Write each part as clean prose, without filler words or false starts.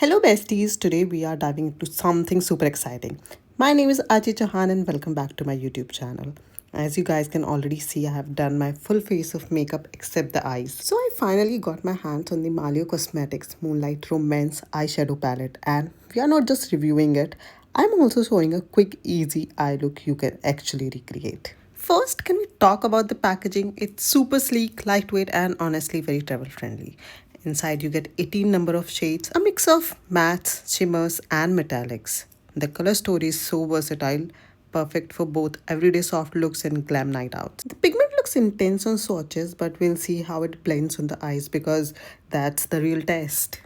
Hello besties, today we are diving into something super exciting. My name is Archi Chauhan and welcome back to my YouTube channel. As you guys can already see, I have done my full face of makeup except the eyes. So I finally got my hands on the Malio Cosmetics Moonlight Romance Eyeshadow Palette, and we are not just reviewing it, I'm also showing a quick easy eye look you can actually recreate. First, can we talk about the packaging? It's super sleek, lightweight, and honestly very travel friendly. Inside, you get 18 number of shades, a mix of mattes, shimmers, and metallics. The color story is so versatile, perfect for both everyday soft looks and glam night outs. The pigment looks intense on swatches, but we'll see how it blends on the eyes because that's the real test.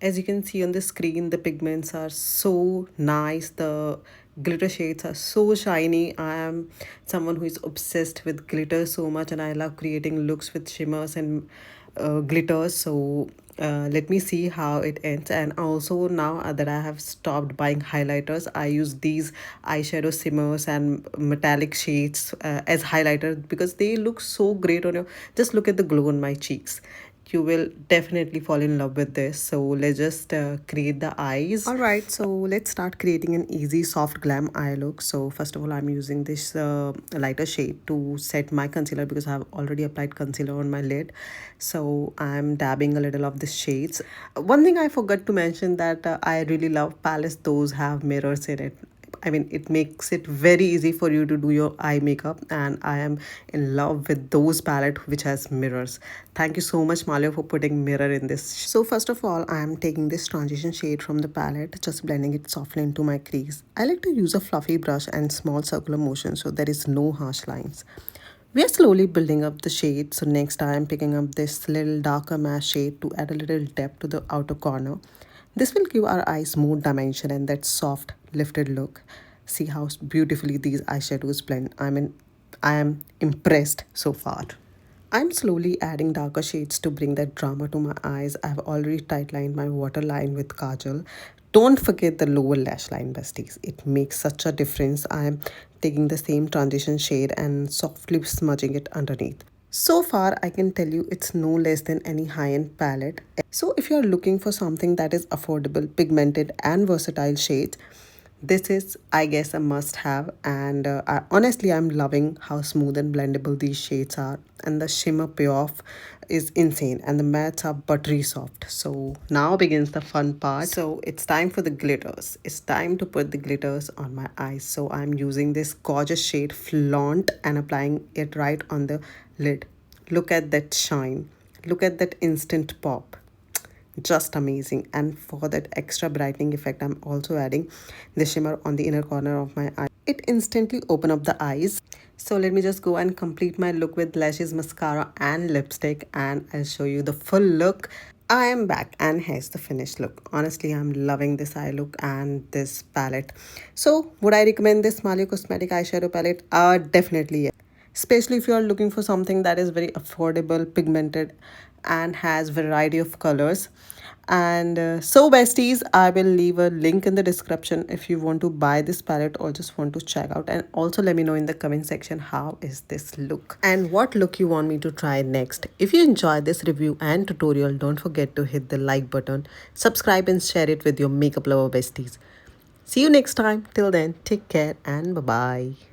As you can see on the screen, the pigments are so nice. The glitter shades are so shiny. I am someone who is obsessed with glitter so much, and I love creating looks with shimmers and glitters. So let me see how it ends. And also now that I have stopped buying highlighters, I use these eyeshadow shimmers and metallic shades as highlighter because they look so great on your. Just look at the glow on my cheeks. You will definitely fall in love with this. So let's just create the eyes. All right, so let's start creating an easy soft glam eye look. So first of all, I'm using this lighter shade to set my concealer because I've already applied concealer on my lid. So I'm dabbing a little of the shades. One thing I forgot to mention that I really love palettes, those have mirrors in it. I mean, it makes it very easy for you to do your eye makeup, and I am in love with those palette which has mirrors. Thank you so much, Malio, for putting mirror in this. So first of all, I am taking this transition shade from the palette, just blending it softly into my crease. I like to use a fluffy brush and small circular motion so there is no harsh lines. We are slowly building up the shade. So next I am picking up this little darker matte shade to add a little depth to the outer corner. This will give our eyes more dimension and that soft lifted look. See how beautifully these eyeshadows blend. I am impressed so far. I'm slowly adding darker shades to bring that drama to my eyes. I've already tight lined my waterline with kajal. Don't forget the lower lash line, besties. It makes such a difference. I'm taking the same transition shade and softly smudging it underneath. So far, I can tell you it's no less than any high-end palette. So if you're looking for something that is affordable, pigmented and versatile shades, this is, I guess, a must-have. And honestly, I'm loving how smooth and blendable these shades are. And the shimmer payoff is insane. And the mattes are buttery soft. So now begins the fun part. So it's time for the glitters. It's time to put the glitters on my eyes. So I'm using this gorgeous shade Flaunt and applying it right on the lid. Look at that shine. Look at that instant pop. Just amazing. And for that extra brightening effect, I'm also adding the shimmer on the inner corner of my eye. It instantly open up the eyes. So let me just go and complete my look with lashes, mascara and lipstick, and I'll show you the full look. I am back and here's the finished look. Honestly, I'm loving this eye look and this palette. So would I recommend this Malio Cosmetic Eyeshadow Palette? Definitely yes. Especially if you are looking for something that is very affordable, pigmented and has variety of colors. And so besties, I will leave a link in the description if you want to buy this palette or just want to check out. And also let me know in the comment section how is this look and what look you want me to try next. If you enjoyed this review and tutorial, don't forget to hit the like button, subscribe and share it with your makeup lover besties. See you next time. Till then, take care and bye bye.